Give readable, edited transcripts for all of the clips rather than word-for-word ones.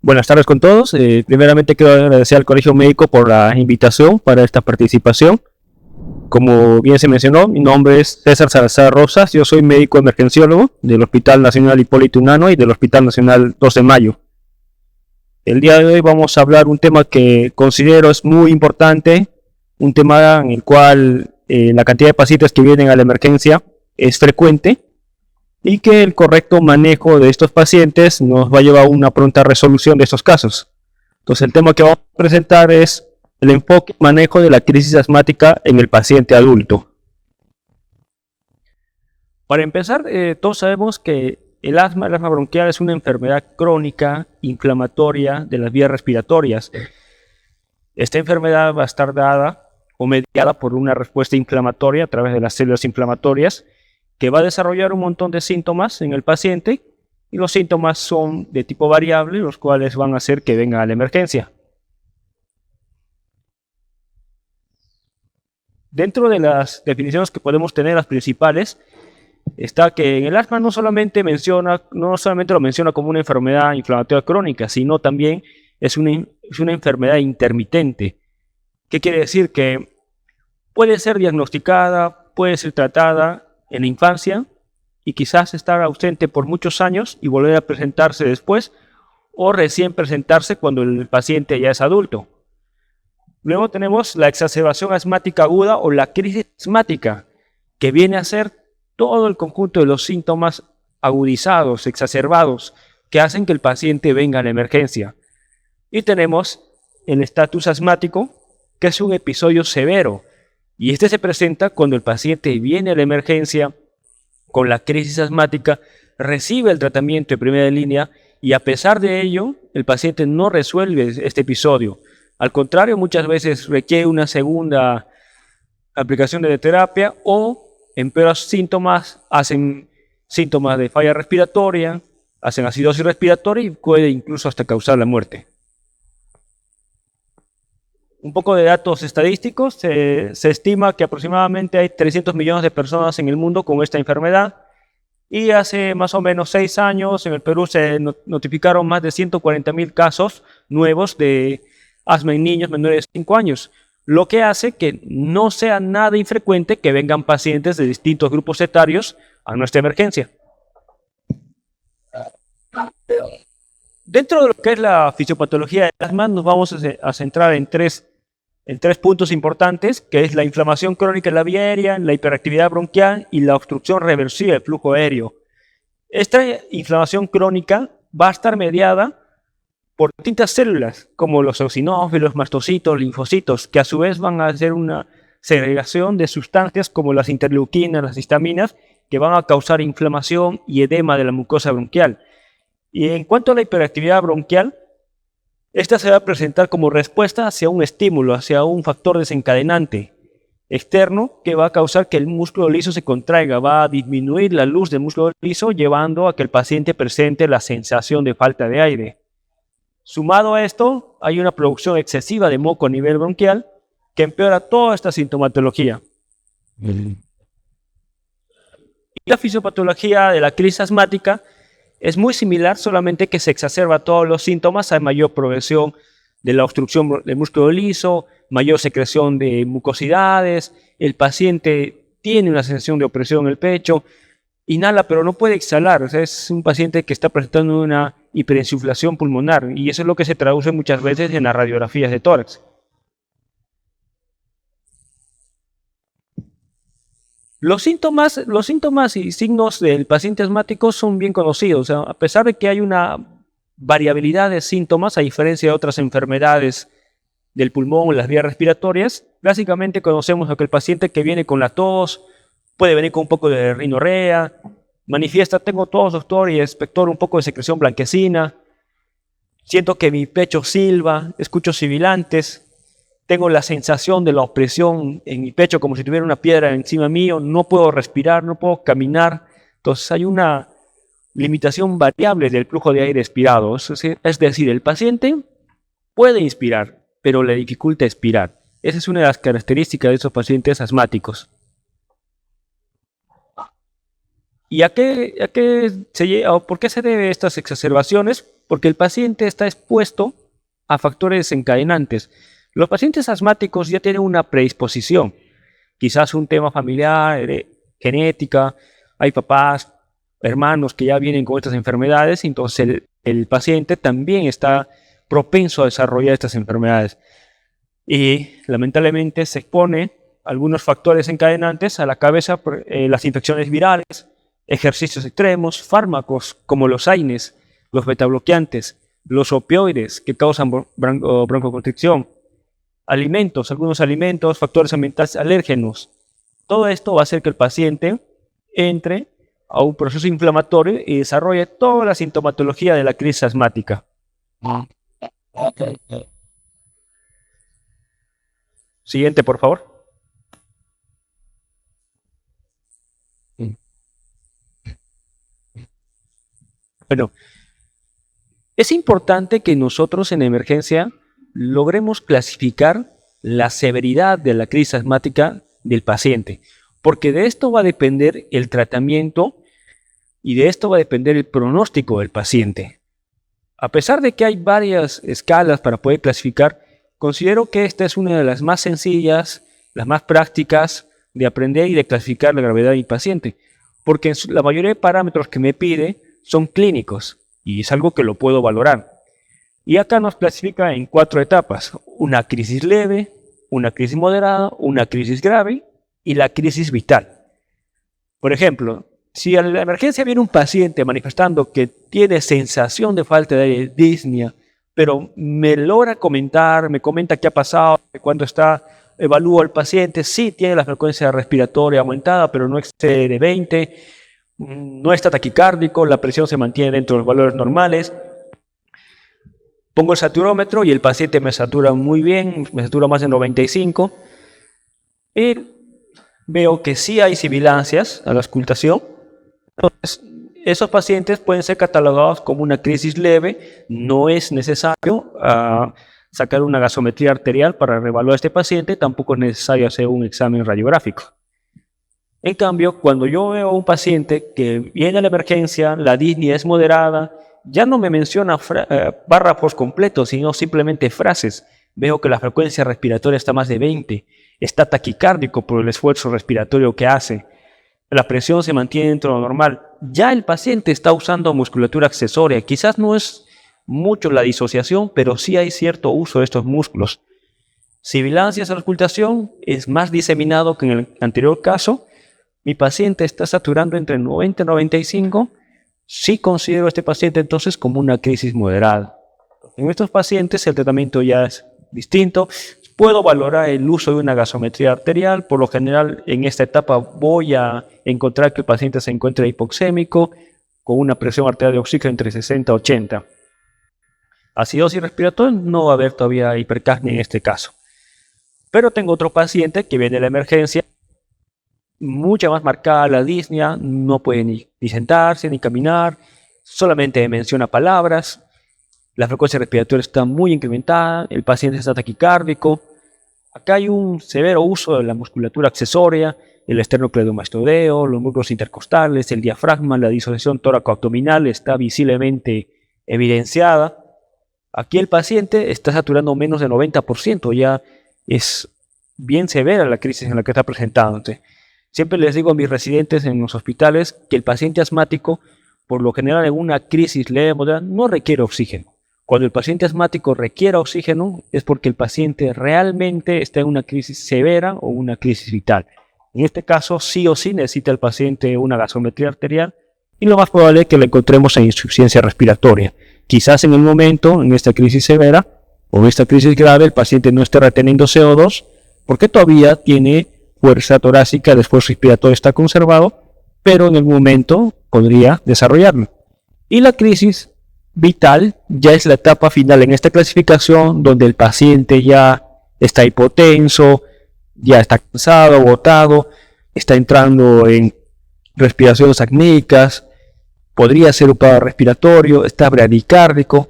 Buenas tardes con todos. Primeramente quiero agradecer al Colegio Médico por la invitación para esta participación. Como bien se mencionó, mi nombre es César Salazar Rosas. Yo soy médico emergenciólogo del Hospital Nacional Hipólito Unanue y del Hospital Nacional 12 de Mayo. El día de hoy vamos a hablar un tema que considero es muy importante, un tema en el cual la cantidad de pacientes que vienen a la emergencia es frecuente y que el correcto manejo de estos pacientes nos va a llevar a una pronta resolución de estos casos. Entonces el tema que vamos a presentar es el enfoque y manejo de la crisis asmática en el paciente adulto. Para empezar, todos sabemos que el asma bronquial es una enfermedad crónica inflamatoria de las vías respiratorias. Esta enfermedad va a estar dada o mediada por una respuesta inflamatoria a través de las células inflamatorias que va a desarrollar un montón de síntomas en el paciente, y los síntomas son de tipo variable, los cuales van a hacer que venga a la emergencia. Dentro de las definiciones que podemos tener, las principales, está que en el asma no solamente lo menciona como una enfermedad inflamatoria crónica, sino también es una enfermedad intermitente. ¿Qué quiere decir? Que puede ser diagnosticada, puede ser tratada en la infancia y quizás estar ausente por muchos años y volver a presentarse después, o recién presentarse cuando el paciente ya es adulto. Luego tenemos la exacerbación asmática aguda o la crisis asmática, que viene a ser todo el conjunto de los síntomas agudizados, exacerbados, que hacen que el paciente venga a la emergencia. Y tenemos el estatus asmático, que es un episodio severo, y este se presenta cuando el paciente viene a la emergencia con la crisis asmática, recibe el tratamiento de primera línea y a pesar de ello, el paciente no resuelve este episodio. Al contrario, muchas veces requiere una segunda aplicación de terapia o empeora síntomas, hacen síntomas de falla respiratoria, hacen acidosis respiratoria y puede incluso hasta causar la muerte. Un poco de datos estadísticos, se estima que aproximadamente hay 300 millones de personas en el mundo con esta enfermedad y hace más o menos 6 años en el Perú se notificaron más de 140.000 casos nuevos de asma en niños menores de 5 años, lo que hace que no sea nada infrecuente que vengan pacientes de distintos grupos etarios a nuestra emergencia. Dentro de lo que es la fisiopatología del asma, nos vamos a centrar en tres puntos importantes, que es la inflamación crónica en la vía aérea, la hiperactividad bronquial y la obstrucción reversible del flujo aéreo. Esta inflamación crónica va a estar mediada por distintas células, como los eosinófilos, mastocitos, linfocitos, que a su vez van a hacer una segregación de sustancias como las interleuquinas, las histaminas, que van a causar inflamación y edema de la mucosa bronquial. Y en cuanto a la hiperactividad bronquial, esta se va a presentar como respuesta hacia un estímulo, hacia un factor desencadenante externo que va a causar que el músculo liso se contraiga, va a disminuir la luz del músculo liso, llevando a que el paciente presente la sensación de falta de aire. Sumado a esto, hay una producción excesiva de moco a nivel bronquial que empeora toda esta sintomatología. Y la fisiopatología de la crisis asmática es muy similar, solamente que se exacerba todos los síntomas, hay mayor progresión de la obstrucción del músculo liso, mayor secreción de mucosidades, el paciente tiene una sensación de opresión en el pecho, inhala pero no puede exhalar, o sea, es un paciente que está presentando una hiperinsuflación pulmonar y eso es lo que se traduce muchas veces en las radiografías de tórax. Los síntomas y signos del paciente asmático son bien conocidos. O sea, a pesar de que hay una variabilidad de síntomas, a diferencia de otras enfermedades del pulmón o las vías respiratorias, básicamente conocemos a que el paciente que viene con la tos, puede venir con un poco de rinorrea, manifiesta, tengo tos, doctor, y inspector, un poco de secreción blanquecina, siento que mi pecho silba, escucho sibilantes, tengo la sensación de la opresión en mi pecho como si tuviera una piedra encima mío, no puedo respirar, no puedo caminar. Entonces hay una limitación variable del flujo de aire expirado. Es decir, el paciente puede inspirar, pero le dificulta expirar. Esa es una de las características de esos pacientes asmáticos. ¿Y por qué se deben estas exacerbaciones? porque el paciente está expuesto a factores desencadenantes. Los pacientes asmáticos ya tienen una predisposición, quizás un tema familiar, genética, hay papás, hermanos que ya vienen con estas enfermedades, entonces el paciente también está propenso a desarrollar estas enfermedades. Y lamentablemente se expone a algunos factores encadenantes a la cabeza, las infecciones virales, ejercicios extremos, fármacos como los AINES, los betabloqueantes, los opioides que causan broncoconstricción, algunos alimentos, factores ambientales alérgenos. Todo esto va a hacer que el paciente entre a un proceso inflamatorio y desarrolle toda la sintomatología de la crisis asmática. Siguiente, por favor. Bueno, es importante que nosotros en emergencia logremos clasificar la severidad de la crisis asmática del paciente, porque de esto va a depender el tratamiento y de esto va a depender el pronóstico del paciente. A pesar de que hay varias escalas para poder clasificar, considero que esta es una de las más sencillas, las más prácticas de aprender y de clasificar la gravedad del paciente, porque la mayoría de parámetros que me pide son clínicos y es algo que lo puedo valorar. Y acá nos clasifica en 4 etapas: una crisis leve, una crisis moderada, una crisis grave y la crisis vital. Por ejemplo, si a la emergencia viene un paciente manifestando que tiene sensación de falta de aire, disnea, pero me logra comentar, me comenta qué ha pasado, cuándo está, evalúo al paciente, sí tiene la frecuencia respiratoria aumentada, pero no excede de 20, no está taquicárdico, la presión se mantiene dentro de los valores normales. Pongo el saturómetro y el paciente me satura muy bien, me satura más de 95. Y veo que sí hay sibilancias a la auscultación. Entonces, esos pacientes pueden ser catalogados como una crisis leve. No es necesario sacar una gasometría arterial para reevaluar a este paciente, tampoco es necesario hacer un examen radiográfico. En cambio, cuando yo veo a un paciente que viene a la emergencia, la disnea es moderada, ya no me menciona párrafos completos, sino simplemente frases. Veo que la frecuencia respiratoria está más de 20, está taquicárdico por el esfuerzo respiratorio que hace, la presión se mantiene dentro de lo normal. Ya el paciente está usando musculatura accesoria. Quizás no es mucho la disociación, pero sí hay cierto uso de estos músculos. Sibilancias a la auscultación es más diseminado que en el anterior caso. Mi paciente está saturando entre 90 y 95. Sí considero a este paciente entonces como una crisis moderada. En estos pacientes el tratamiento ya es distinto. Puedo valorar el uso de una gasometría arterial. Por lo general, en esta etapa voy a encontrar que el paciente se encuentra hipoxémico, con una presión arterial de oxígeno entre 60 y 80. Acidosis respiratoria, no va a haber todavía hipercapnia en este caso. Pero tengo otro paciente que viene de la emergencia, mucha más marcada la disnea, no puede ni sentarse ni caminar, solamente menciona palabras, la frecuencia respiratoria está muy incrementada, el paciente está taquicárdico. Acá hay un severo uso de la musculatura accesoria, el esternocleidomastoideo, los músculos intercostales, el diafragma, la disociación tóraco-abdominal está visiblemente evidenciada. Aquí el paciente está saturando menos del 90%, ya es bien severa la crisis en la que está presentándose. Siempre les digo a mis residentes en los hospitales que el paciente asmático, por lo general en una crisis leve moderada, no requiere oxígeno. Cuando el paciente asmático requiere oxígeno es porque el paciente realmente está en una crisis severa o una crisis vital. En este caso, sí o sí necesita el paciente una gasometría arterial y lo más probable es que lo encontremos en insuficiencia respiratoria. Quizás en el momento, en esta crisis severa o en esta crisis grave, el paciente no esté reteniendo CO2 porque todavía tiene fuerza torácica, el esfuerzo respiratorio está conservado, pero en el momento podría desarrollarlo. Y la crisis vital ya es la etapa final en esta clasificación, donde el paciente ya está hipotenso, ya está cansado, agotado, está entrando en respiraciones apnéicas, podría ser un paro respiratorio, está bradicárdico.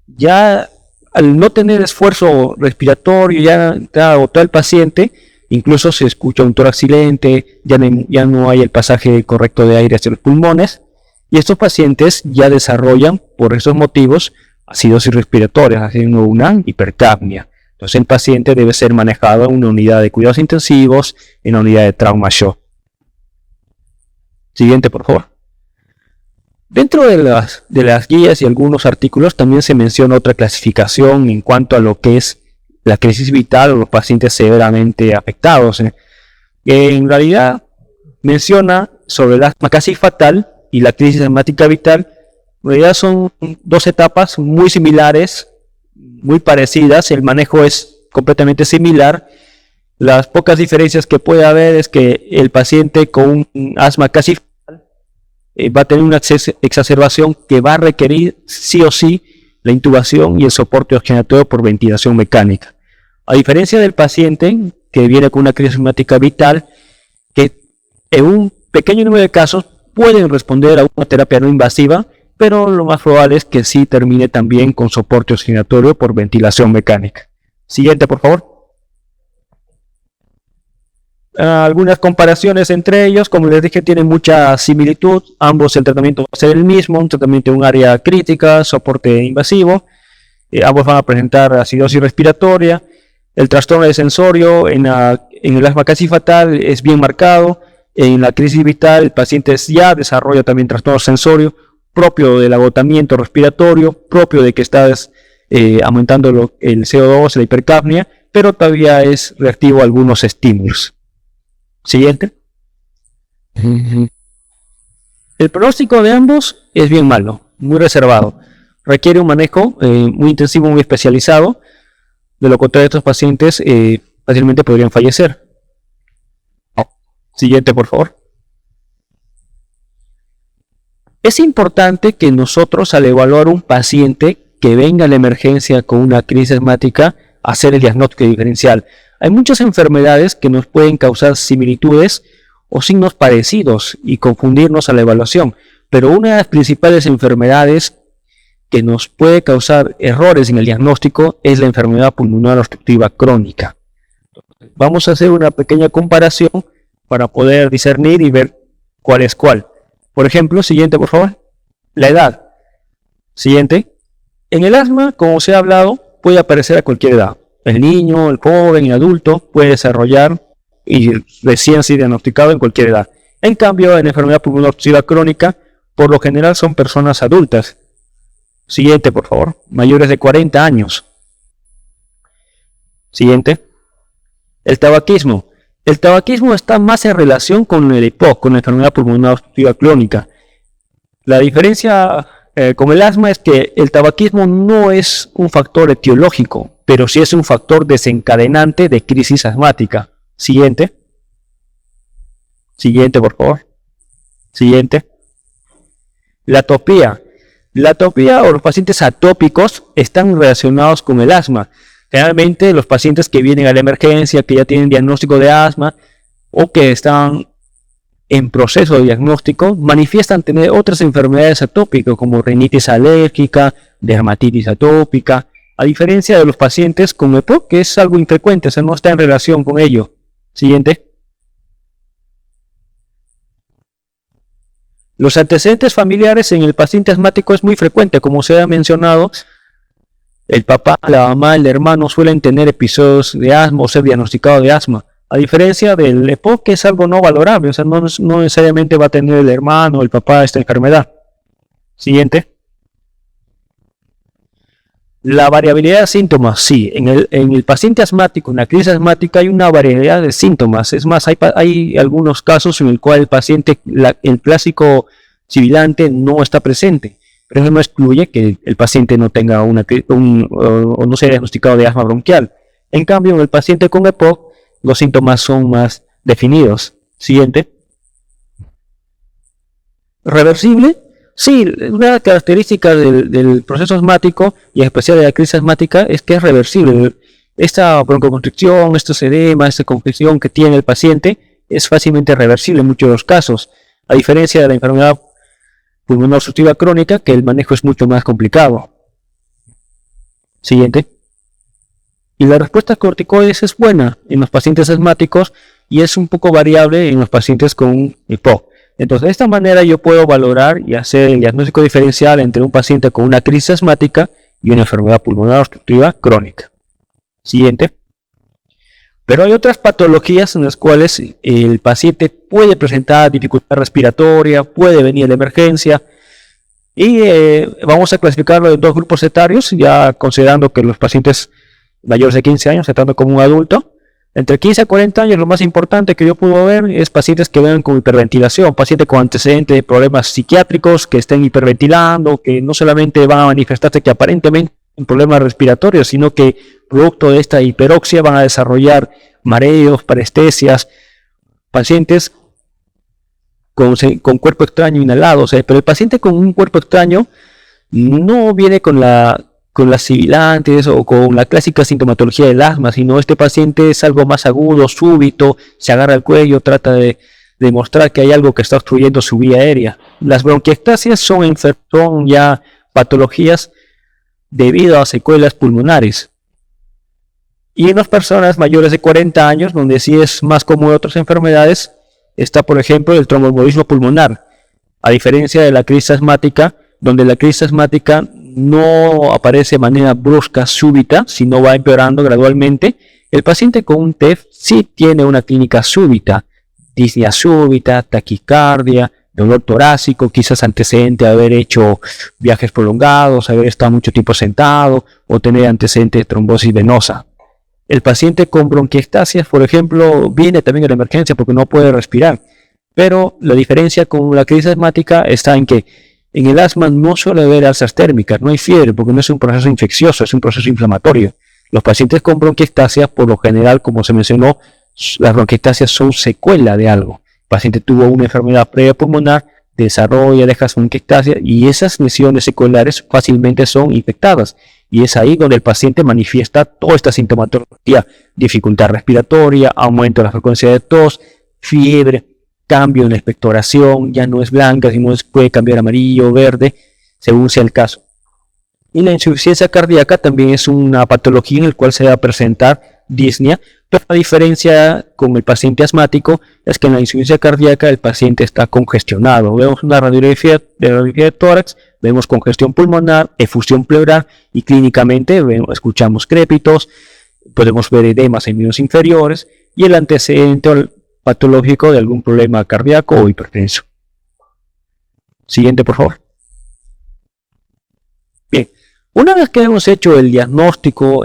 Ya al no tener esfuerzo respiratorio, ya está agotado el paciente, incluso se escucha un tórax silente, ya no hay el pasaje correcto de aire hacia los pulmones. Y estos pacientes ya desarrollan, por esos motivos, acidosis respiratoria, haciendo una hipercapnia. Entonces el paciente debe ser manejado en una unidad de cuidados intensivos, en una unidad de trauma shock. Siguiente, por favor. Dentro de las guías y algunos artículos también se menciona otra clasificación en cuanto a lo que es la crisis vital o los pacientes severamente afectados. En realidad menciona sobre el asma casi fatal y la crisis asmática vital. En realidad son dos etapas muy similares, muy parecidas, el manejo es completamente similar. Las pocas diferencias que puede haber es que el paciente con un asma casi fatal va a tener una exacerbación que va a requerir sí o sí la intubación y el soporte oxigenatorio por ventilación mecánica. A diferencia del paciente que viene con una crisis asmática vital, que en un pequeño número de casos pueden responder a una terapia no invasiva, pero lo más probable es que sí termine también con soporte oxigenatorio por ventilación mecánica. Siguiente, por favor. Algunas comparaciones entre ellos, como les dije, tienen mucha similitud. Ambos el tratamiento va a ser el mismo, un tratamiento en un área crítica, soporte invasivo. Ambos van a presentar acidosis respiratoria. El trastorno de sensorio en el asma casi fatal es bien marcado. En la crisis vital el paciente ya desarrolla también trastorno sensorio propio del agotamiento respiratorio, propio de que estás aumentando el CO2, la hipercapnia, pero todavía es reactivo a algunos estímulos. Siguiente. El pronóstico de ambos es bien malo, muy reservado. Requiere un manejo muy intensivo, muy especializado. De lo contrario, estos pacientes fácilmente podrían fallecer. Siguiente, por favor. Es importante que nosotros, al evaluar un paciente que venga a la emergencia con una crisis asmática, hacer el diagnóstico diferencial. Hay muchas enfermedades que nos pueden causar similitudes o signos parecidos y confundirnos a la evaluación, pero una de las principales enfermedades que nos puede causar errores en el diagnóstico es la enfermedad pulmonar obstructiva crónica. Vamos a hacer una pequeña comparación para poder discernir y ver cuál es cuál. Por ejemplo, siguiente, por favor. La edad. Siguiente. En el asma, como se ha hablado, puede aparecer a cualquier edad. El niño, el joven, el adulto puede desarrollar y recién ser diagnosticado en cualquier edad. En cambio, en la enfermedad pulmonar obstructiva crónica, por lo general son personas adultas. Siguiente, por favor. Mayores de 40 años. Siguiente. El tabaquismo. El tabaquismo está más en relación con el EPOC, con la enfermedad pulmonar obstructiva crónica. La diferencia con el asma es que el tabaquismo no es un factor etiológico, pero sí es un factor desencadenante de crisis asmática. Siguiente. Siguiente, por favor. Siguiente. La atopía. La atopía o los pacientes atópicos están relacionados con el asma. Generalmente los pacientes que vienen a la emergencia, que ya tienen diagnóstico de asma o que están en proceso de diagnóstico, manifiestan tener otras enfermedades atópicas como rinitis alérgica, dermatitis atópica, a diferencia de los pacientes con EPOC, que es algo infrecuente, o sea, no está en relación con ello. Siguiente. Los antecedentes familiares en el paciente asmático es muy frecuente, como se ha mencionado. El papá, la mamá, el hermano suelen tener episodios de asma o ser diagnosticados de asma. A diferencia del EPOC, que es algo no valorable, o sea, no necesariamente va a tener el hermano o el papá esta enfermedad. Siguiente. La variabilidad de síntomas, sí. En el paciente asmático, en la crisis asmática, hay una variedad de síntomas. Es más, hay algunos casos en el cual el paciente, el clásico sibilante no está presente. Pero eso no excluye que el paciente no tenga o no sea diagnosticado de asma bronquial. En cambio, en el paciente con EPOC, los síntomas son más definidos. Siguiente. ¿Reversible? Sí, una característica del proceso asmático y en especial de la crisis asmática es que es reversible. Esta broncoconstricción, estos edema, esta congestión que tiene el paciente es fácilmente reversible en muchos de los casos, a diferencia de la enfermedad pulmonar obstructiva crónica, que el manejo es mucho más complicado. Siguiente. Y la respuesta a corticoides es buena en los pacientes asmáticos y es un poco variable en los pacientes con EPOC. Entonces, de esta manera yo puedo valorar y hacer el diagnóstico diferencial entre un paciente con una crisis asmática y una enfermedad pulmonar obstructiva crónica. Siguiente. Pero hay otras patologías en las cuales el paciente puede presentar dificultad respiratoria, puede venir a la emergencia, y vamos a clasificarlo en dos grupos etarios, ya considerando que los pacientes mayores de 15 años se tratan como un adulto. Entre 15 a 40 años, lo más importante que yo puedo ver es pacientes que vengan con hiperventilación, pacientes con antecedentes de problemas psiquiátricos, que estén hiperventilando, que no solamente van a manifestarse que aparentemente un problema respiratorio, sino que producto de esta hiperoxia van a desarrollar mareos, parestesias, pacientes con cuerpo extraño inhalado, o sea, pero el paciente con un cuerpo extraño no viene con las sibilantes o con la clásica sintomatología del asma, sino este paciente es algo más agudo, súbito, se agarra el cuello, trata de demostrar que hay algo que está obstruyendo su vía aérea. Las bronquiectasias son ya patologías debido a secuelas pulmonares. Y en las personas mayores de 40 años, donde sí es más común otras enfermedades, está por ejemplo el tromboembolismo pulmonar, a diferencia de la crisis asmática, donde la crisis asmática no aparece de manera brusca, súbita, sino va empeorando gradualmente. El paciente con un TEF sí tiene una clínica súbita, disnea súbita, taquicardia, dolor torácico, quizás antecedente de haber hecho viajes prolongados, haber estado mucho tiempo sentado o tener antecedente de trombosis venosa. El paciente con bronquiectasias, por ejemplo, viene también a la emergencia porque no puede respirar, pero la diferencia con la crisis asmática está en que en el asma no suele haber alzas térmicas, no hay fiebre porque no es un proceso infeccioso, es un proceso inflamatorio. Los pacientes con bronquiectasia, por lo general, como se mencionó, las bronquiectasias son secuela de algo. El paciente tuvo una enfermedad previa pulmonar, desarrolla, deja su bronquiectasia y esas lesiones seculares fácilmente son infectadas. Y es ahí donde el paciente manifiesta toda esta sintomatología, dificultad respiratoria, aumento de la frecuencia de tos, fiebre, cambio en la expectoración, ya no es blanca, sino puede cambiar amarillo, verde, según sea el caso. Y la insuficiencia cardíaca también es una patología en la cual se va a presentar disnea, pero la diferencia con el paciente asmático es que en la insuficiencia cardíaca el paciente está congestionado. Vemos una radiografía de tórax, vemos congestión pulmonar, efusión pleural y clínicamente escuchamos crépitos, podemos ver edemas en miembros inferiores y el antecedente patológico de algún problema cardíaco o hipertenso. Siguiente, por favor. Bien, una vez que hemos hecho el diagnóstico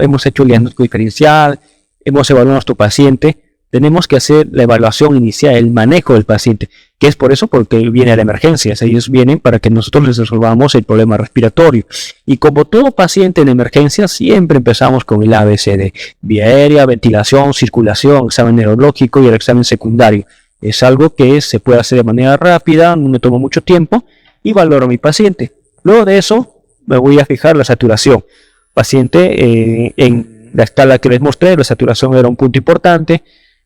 diferencial, hemos evaluado a nuestro paciente, tenemos que hacer la evaluación inicial, el manejo del paciente, que es por eso porque viene a la emergencia. Ellos vienen para que nosotros les resolvamos el problema respiratorio. Y como todo paciente en emergencia, siempre empezamos con el ABCD: vía aérea, ventilación, circulación, examen neurológico y el examen secundario. Es algo que se puede hacer de manera rápida, no me toma mucho tiempo y valoro a mi paciente. Luego de eso, me voy a fijar la saturación. Paciente, en la escala que les mostré, la saturación era un punto importante.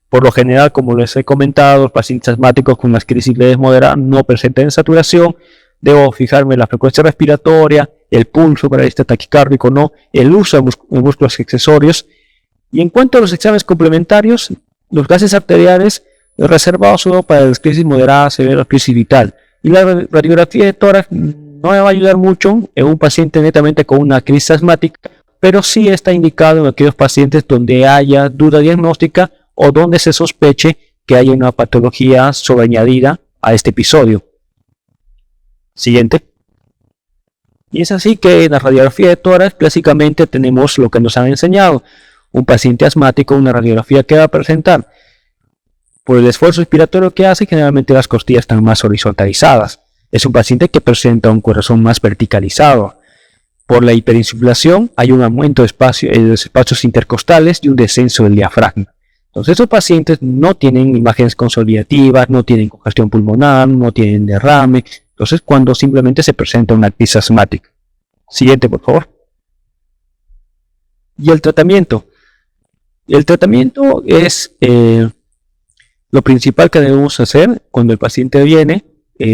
Por lo general, como les he comentado, los pacientes asmáticos con las crisis leves moderadas no presentan saturación. Debo fijarme en la frecuencia respiratoria, el pulso para este taquicárdico, no, el uso de músculos accesorios. Y en cuanto a los exámenes complementarios, los gases arteriales reservados solo para las crisis moderadas, severas, crisis vital. Y la radiografía de tórax no me va a ayudar mucho en un paciente netamente con una crisis asmática, pero sí está indicado en aquellos pacientes donde haya duda diagnóstica o donde se sospeche que haya una patología sobreañadida a este episodio. Siguiente. Y es así que en la radiografía de tórax clásicamente tenemos lo que nos han enseñado. Un paciente asmático, una radiografía que va a presentar. Por el esfuerzo respiratorio que hace, generalmente las costillas están más horizontalizadas. Es un paciente que presenta un corazón más verticalizado. Por la hiperinsuflación hay un aumento de los espacios intercostales y un descenso del diafragma. Entonces, estos pacientes no tienen imágenes consolidativas, no tienen congestión pulmonar, no tienen derrame. Entonces, cuando simplemente se presenta una crisis asmática. Siguiente, por favor. Y el tratamiento. El tratamiento es lo principal que debemos hacer cuando el paciente viene.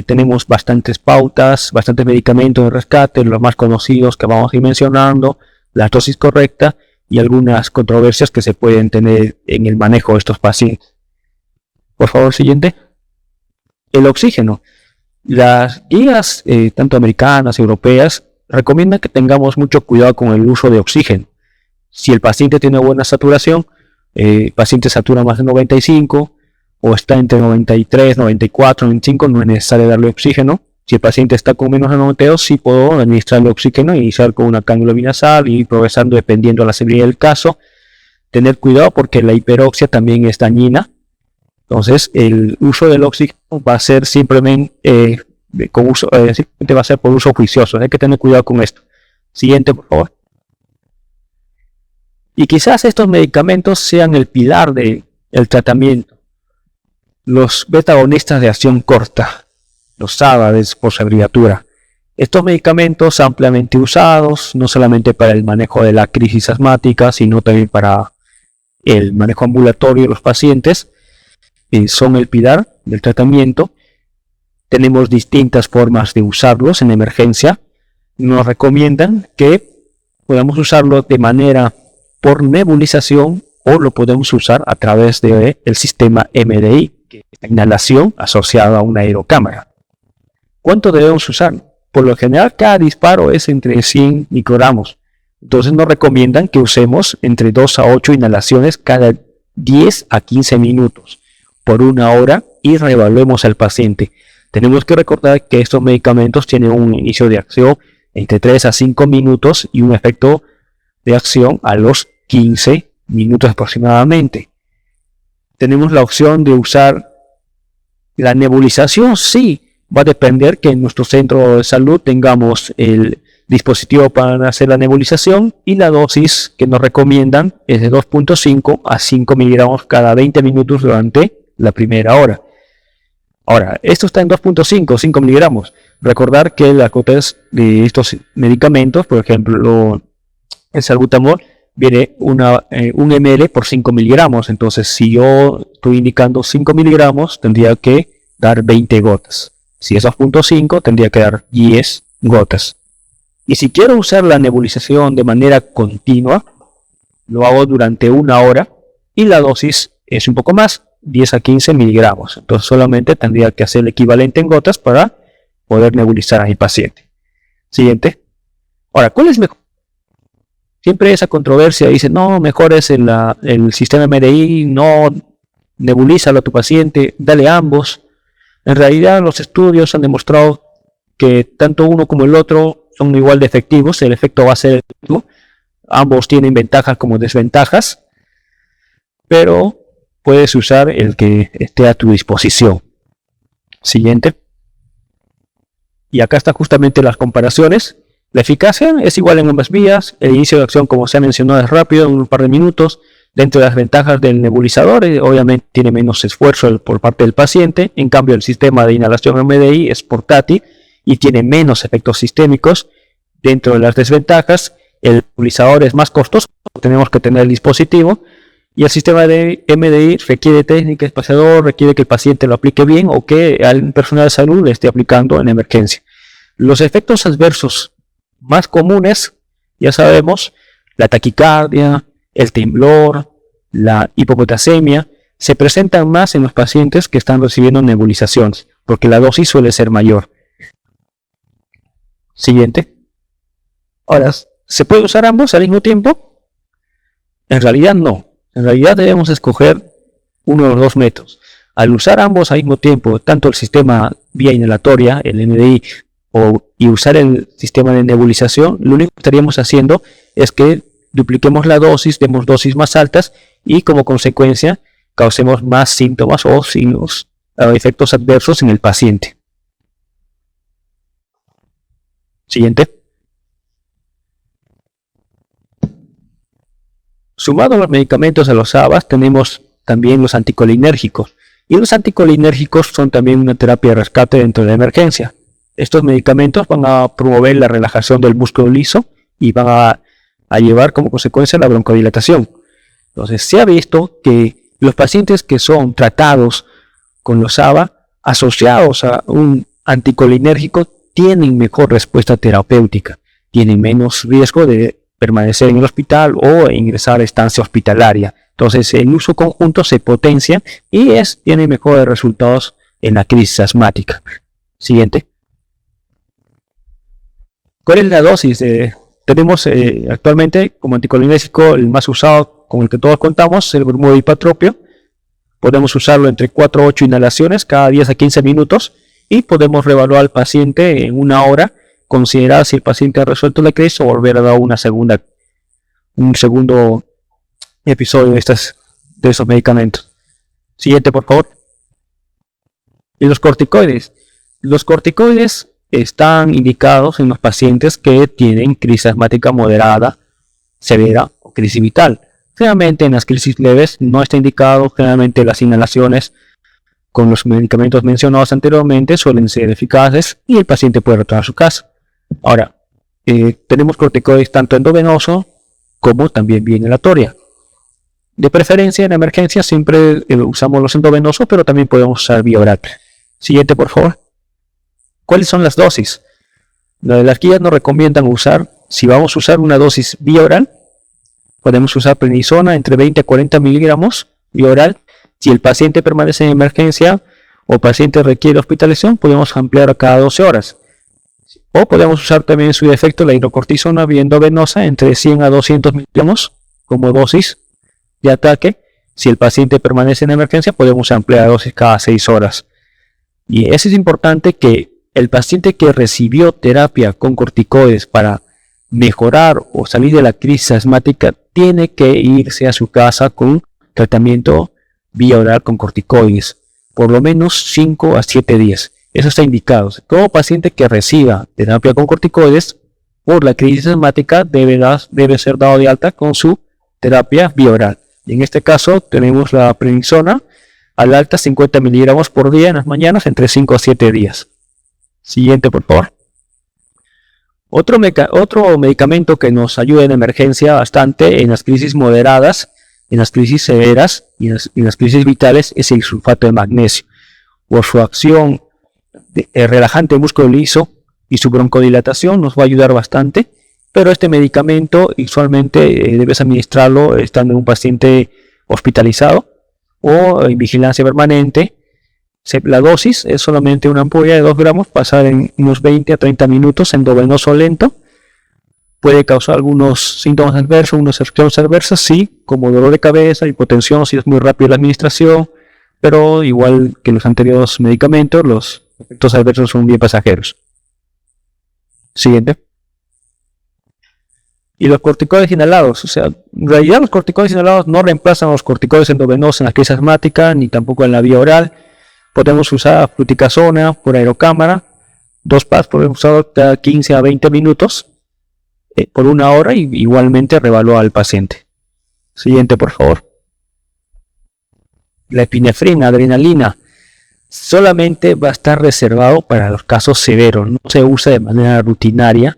Tenemos bastantes pautas, bastantes medicamentos de rescate, los más conocidos que vamos a ir mencionando, la dosis correcta y algunas controversias que se pueden tener en el manejo de estos pacientes. Por favor, siguiente. El oxígeno. Las guías, tanto americanas, europeas, recomienda que tengamos mucho cuidado con el uso de oxígeno. Si el paciente tiene buena saturación, el paciente satura más de 95 o está entre 93, 94, 95, no es necesario darle oxígeno. Si el paciente está con menos de 92, sí puedo administrarle oxígeno, iniciar con una cánula binasal y ir progresando dependiendo de la severidad del caso. Tener cuidado porque la hiperoxia también es dañina. Entonces, el uso del oxígeno va a ser simplemente, simplemente va a ser por uso juicioso. Hay que tener cuidado con esto. Siguiente, por favor. Y quizás estos medicamentos sean el pilar del tratamiento. Los beta-agonistas de acción corta, los SABA por su abreviatura. Estos medicamentos ampliamente usados, no solamente para el manejo de la crisis asmática, sino también para el manejo ambulatorio de los pacientes, son el pilar del tratamiento. Tenemos distintas formas de usarlos en emergencia. Nos recomiendan que podamos usarlo de manera por nebulización o lo podemos usar a través del sistema MDI, que es la inhalación asociada a una aerocámara. ¿Cuánto debemos usar? Por lo general, cada disparo es entre 100 microgramos. Entonces nos recomiendan que usemos entre 2 a 8 inhalaciones cada 10 a 15 minutos por una hora y reevaluemos al paciente. Tenemos que recordar que estos medicamentos tienen un inicio de acción entre 3 a 5 minutos y un efecto de acción a los 15 minutos aproximadamente. Tenemos la opción de usar la nebulización, sí. Va a depender que en nuestro centro de salud tengamos el dispositivo para hacer la nebulización y la dosis que nos recomiendan es de 2.5 a 5 miligramos cada 20 minutos durante la primera hora. Ahora, esto está en 2.5, 5 miligramos. Recordar que las gotas de estos medicamentos, por ejemplo, el salbutamol, viene un ml por 5 miligramos. Entonces, si yo estoy indicando 5 miligramos, tendría que dar 20 gotas. Si es 2.5, tendría que dar 10 gotas. Y si quiero usar la nebulización de manera continua, lo hago durante una hora y la dosis es un poco más, 10 a 15 miligramos. Entonces solamente tendría que hacer el equivalente en gotas para poder nebulizar a mi paciente. Siguiente. Ahora, ¿cuál es mejor? Siempre esa controversia dice, no, mejor es el sistema MDI, no nebulízalo a tu paciente, dale ambos. En realidad los estudios han demostrado que tanto uno como el otro son igual de efectivos, el efecto va a ser el mismo. Ambos tienen ventajas como desventajas, pero puedes usar el que esté a tu disposición. Siguiente. Y acá están justamente las comparaciones. La eficacia es igual en ambas vías, el inicio de acción como se ha mencionado es rápido, en un par de minutos. Dentro de las ventajas del nebulizador, obviamente tiene menos esfuerzo por parte del paciente. En cambio, el sistema de inhalación MDI es portátil y tiene menos efectos sistémicos. Dentro de las desventajas, el nebulizador es más costoso, tenemos que tener el dispositivo. Y el sistema de MDI requiere técnica de espaciador, requiere que el paciente lo aplique bien o que al personal de salud le esté aplicando en emergencia. Los efectos adversos más comunes, ya sabemos, la taquicardia, el temblor, la hipopotasemia, se presentan más en los pacientes que están recibiendo nebulizaciones, porque la dosis suele ser mayor. Siguiente. Ahora, ¿se puede usar ambos al mismo tiempo? En realidad no. En realidad debemos escoger uno de los dos métodos. Al usar ambos al mismo tiempo, tanto el sistema vía inhalatoria, el MDI, y usar el sistema de nebulización, lo único que estaríamos haciendo es que dupliquemos la dosis, demos dosis más altas y como consecuencia causemos más síntomas o signos, efectos adversos en el paciente. Siguiente. Sumado a los medicamentos de los SABAs, tenemos también los anticolinérgicos. Y los anticolinérgicos son también una terapia de rescate dentro de la emergencia. Estos medicamentos van a promover la relajación del músculo liso y van a llevar como consecuencia la broncodilatación. Entonces se ha visto que los pacientes que son tratados con los SABA asociados a un anticolinérgico tienen mejor respuesta terapéutica, tienen menos riesgo de permanecer en el hospital o ingresar a estancia hospitalaria. Entonces el uso conjunto se potencia y tiene mejores resultados en la crisis asmática. Siguiente. ¿Cuál es la dosis? Tenemos actualmente como anticolinésico el más usado, con el que todos contamos, el bromodipatropio. Podemos usarlo entre 4 a 8 inhalaciones cada 10 a 15 minutos y podemos reevaluar al paciente en una hora, considerar si el paciente ha resuelto la crisis o volver a dar un segundo episodio de esos medicamentos. Siguiente, por favor. Y los corticoides. Los corticoides están indicados en los pacientes que tienen crisis asmática moderada, severa o crisis vital. Generalmente en las crisis leves no está indicado. Generalmente las inhalaciones con los medicamentos mencionados anteriormente suelen ser eficaces y el paciente puede retornar a su casa. Ahora, tenemos corticoides tanto endovenoso como también vía inhalatoria. De preferencia en la emergencia siempre usamos los endovenosos, pero también podemos usar vía oral. Siguiente, por favor. ¿Cuáles son las dosis? Las guías nos recomiendan usar, si vamos a usar una dosis vía oral, podemos usar prednisona entre 20 a 40 miligramos vía oral. Si el paciente permanece en emergencia o el paciente requiere hospitalización, podemos ampliar a cada 12 horas. O podemos usar también en su defecto la hidrocortisona vía endovenosa entre 100 a 200 miligramos como dosis de ataque. Si el paciente permanece en emergencia, podemos ampliar la dosis cada 6 horas. Y es importante que el paciente que recibió terapia con corticoides para mejorar o salir de la crisis asmática tiene que irse a su casa con tratamiento vía oral con corticoides por lo menos 5 a 7 días. Eso está indicado. Todo paciente que reciba terapia con corticoides por la crisis asmática debe ser dado de alta con su terapia vía oral. Y en este caso tenemos la prednisona al alta 50 miligramos por día en las mañanas entre 5 a 7 días. Siguiente, por favor. Otro medicamento que nos ayuda en emergencia bastante en las crisis moderadas, en las crisis severas y en las crisis vitales es el sulfato de magnesio. Por su acción relajante músculo liso y su broncodilatación nos va a ayudar bastante, pero este medicamento usualmente debes administrarlo estando en un paciente hospitalizado o en vigilancia permanente. La dosis es solamente una ampolla de 2 gramos, pasar en unos 20 a 30 minutos endovenoso lento. Puede causar algunos síntomas adversos, unas reacciones adversas, sí, como dolor de cabeza, hipotensión, si es muy rápida la administración, pero igual que los anteriores medicamentos, los efectos adversos son bien pasajeros. Siguiente. Y los corticoides inhalados, o sea, en realidad los corticoides inhalados no reemplazan a los corticoides endovenosos en la crisis asmática, ni tampoco en la vía oral. Podemos usar fluticasona por aerocámara, 2 pads podemos usar cada 15 a 20 minutos por una hora y igualmente reevaluar al paciente. Siguiente, por favor. La epinefrina, adrenalina, solamente va a estar reservado para los casos severos, no se usa de manera rutinaria.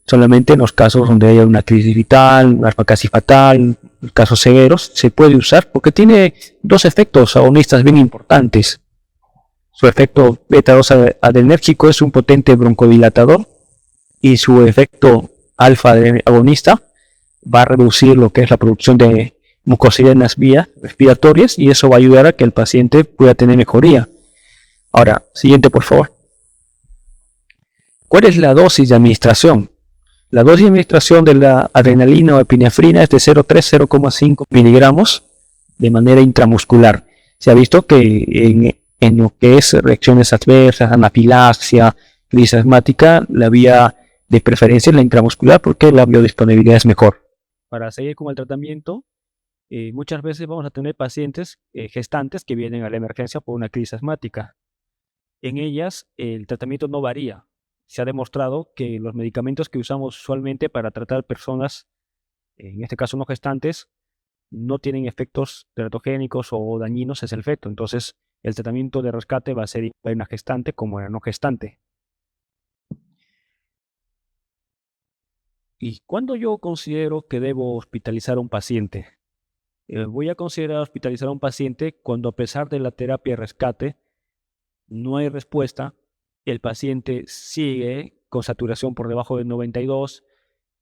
Solamente en los casos donde haya una crisis vital, una asma casi fatal, casos severos, se puede usar porque tiene 2 efectos agonistas bien importantes. Su efecto beta-2 adrenérgico es un potente broncodilatador y su efecto alfa agonista va a reducir lo que es la producción de mucosidad en las vías respiratorias y eso va a ayudar a que el paciente pueda tener mejoría. Ahora, siguiente, por favor. ¿Cuál es la dosis de administración? La dosis de administración de la adrenalina o epinefrina es de 0,3 a 0,5 miligramos de manera intramuscular. Se ha visto que en lo que es reacciones adversas, anafilaxia, crisis asmática, la vía de preferencia es la intramuscular porque la biodisponibilidad es mejor. Para seguir con el tratamiento, muchas veces vamos a tener pacientes gestantes que vienen a la emergencia por una crisis asmática. En ellas el tratamiento no varía. Se ha demostrado que los medicamentos que usamos usualmente para tratar personas, en este caso no gestantes, no tienen efectos teratogénicos o dañinos es el feto. Entonces, el tratamiento de rescate va a ser igual en una gestante como en una no gestante. ¿Y cuándo yo considero que debo hospitalizar a un paciente? Voy a considerar hospitalizar a un paciente cuando, a pesar de la terapia de rescate, no hay respuesta. El paciente sigue con saturación por debajo de 92,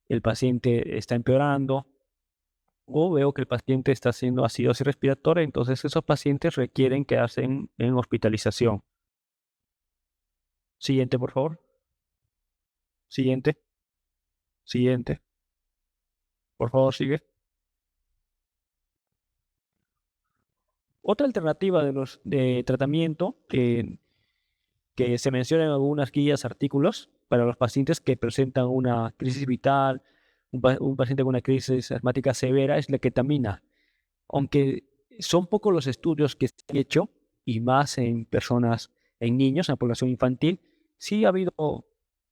el paciente está empeorando, o veo que el paciente está haciendo acidosis respiratoria, entonces esos pacientes requieren quedarse en hospitalización. Siguiente, por favor. Siguiente, siguiente. Por favor, sigue. Otra alternativa de tratamiento que se menciona en algunas guías, artículos, para los pacientes que presentan una crisis vital, un paciente con una crisis asmática severa, es la ketamina. Aunque son pocos los estudios que se han hecho, y más en personas, en niños, en la población infantil, sí ha habido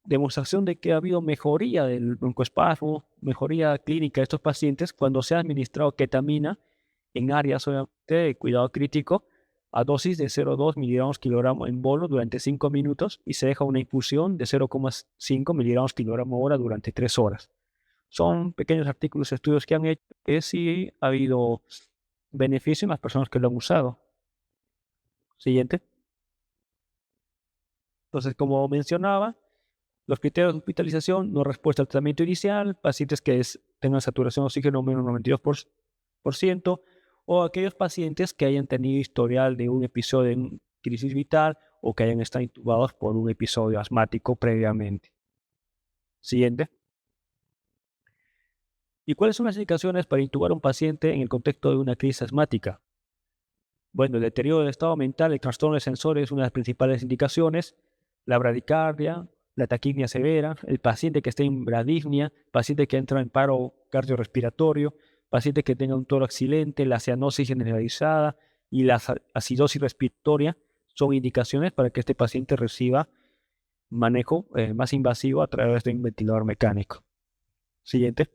demostración de que ha habido mejoría del broncoespasmo, mejoría clínica de estos pacientes cuando se ha administrado ketamina en áreas obviamente de cuidado crítico a dosis de 0,2 miligramos kilogramo en bolo durante 5 minutos y se deja una infusión de 0,5 miligramos kilogramo hora durante 3 horas. Son pequeños artículos, estudios que han hecho que sí ha habido beneficio en las personas que lo han usado. Siguiente. Entonces, como mencionaba, los criterios de hospitalización: no respuesta al tratamiento inicial, pacientes que tengan saturación de oxígeno menos 92%, o aquellos pacientes que hayan tenido historial de un episodio de crisis vital o que hayan estado intubados por un episodio asmático previamente. Siguiente. ¿Y cuáles son las indicaciones para intubar a un paciente en el contexto de una crisis asmática? Bueno, el deterioro del estado mental, el trastorno de sensores es una de las principales indicaciones, la bradicardia, la taquipnia severa, el paciente que esté en bradipnia, paciente que entra en paro cardiorrespiratorio, paciente que tenga un tórax silente, la cianosis generalizada y la acidosis respiratoria son indicaciones para que este paciente reciba manejo más invasivo a través de un ventilador mecánico. Siguiente.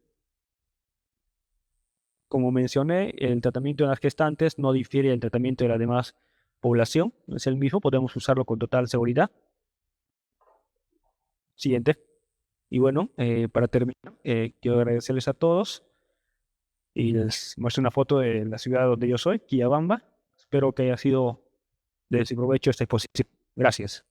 Como mencioné, el tratamiento de las gestantes no difiere del tratamiento de la demás población, es el mismo, podemos usarlo con total seguridad. Siguiente. Y bueno, para terminar, quiero agradecerles a todos y les muestro una foto de la ciudad donde yo soy, Quillabamba. Espero que haya sido de su provecho esta exposición. Gracias.